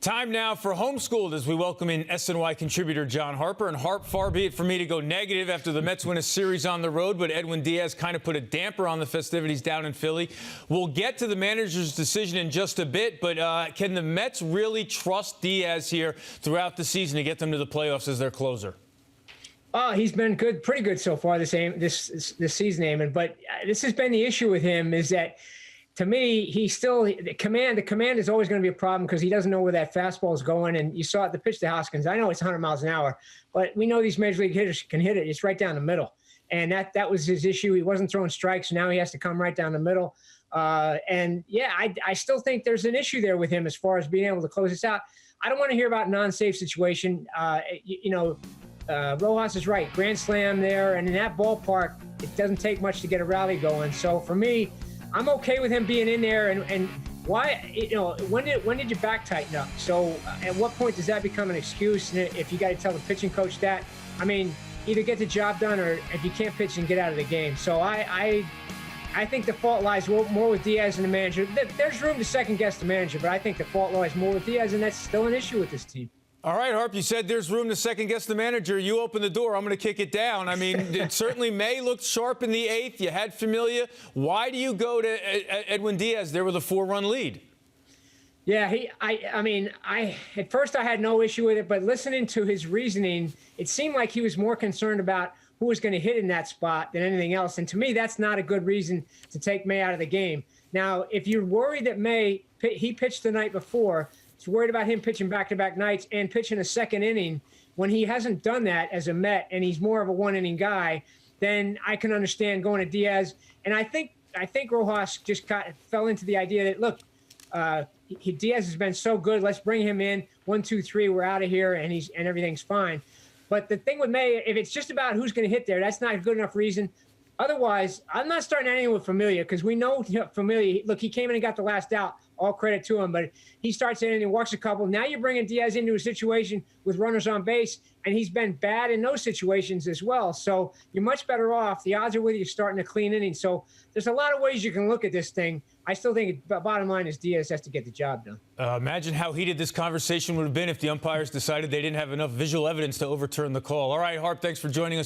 Time now for Homeschooled as we welcome in SNY contributor John Harper. And Harp, far be it for me to go negative after the Mets win a series on the road, but Edwin Diaz kind of put a damper on the festivities down in Philly. We'll get to the manager's decision in just a bit, but can the Mets really trust Diaz here throughout the season to get them to the playoffs as their closer? He's been good, pretty good so far this season, Eamon. But this has been the issue with him is that, to me, the command is always going to be a problem because he doesn't know where that fastball is going. And you saw it, the pitch to Hoskins. I know it's 100 miles an hour, but we know these major league hitters can hit it. It's right down the middle. And that was his issue. He wasn't throwing strikes. Now he has to come right down the middle. And yeah, I still think there's an issue there with him as far as being able to close this out. I don't want to hear about non-safe situation. Rojas is right. Grand slam there. And in that ballpark, it doesn't take much to get a rally going. So for me, I'm okay with him being in there. And why, when did your back tighten up? So at what point does that become an excuse? And if you got to tell the pitching coach that, I mean, either get the job done or if you can't pitch and get out of the game. So I think the fault lies more with Diaz and the manager. There's room to second guess the manager, but I think the fault lies more with Diaz, and that's still an issue with this team. All right, Harp, you said there's room to second-guess the manager. You open the door. I'm going to kick it down. I mean, certainly May looked sharp in the eighth. You had Familia. Why do you go to Edwin Diaz there with a 4-run lead? Yeah, at first I had no issue with it, but listening to his reasoning, it seemed like he was more concerned about who was going to hit in that spot than anything else. And to me, that's not a good reason to take May out of the game. Now, if you're worried that he pitched the night before, he's worried about him pitching back-to-back nights and pitching a second inning when he hasn't done that as a Met and he's more of a one-inning guy, then I can understand going to Diaz. And I think Rojas just fell into the idea that, look, Diaz has been so good. Let's bring him in. 1, 2, 3, we're out of here, and everything's fine. But the thing with May, if it's just about who's going to hit there, that's not a good enough reason. Otherwise, I'm not starting anything with Familia because we know Familia. Look, he came in and got the last out. All credit to him, but he starts in and he walks a couple. Now you're bringing Diaz into a situation with runners on base, and he's been bad in those situations as well. So you're much better off. The odds are with you starting a clean inning. So there's a lot of ways you can look at this thing. I still think the bottom line is Diaz has to get the job done. Imagine how heated this conversation would have been if the umpires decided they didn't have enough visual evidence to overturn the call. All right, Harp, thanks for joining us.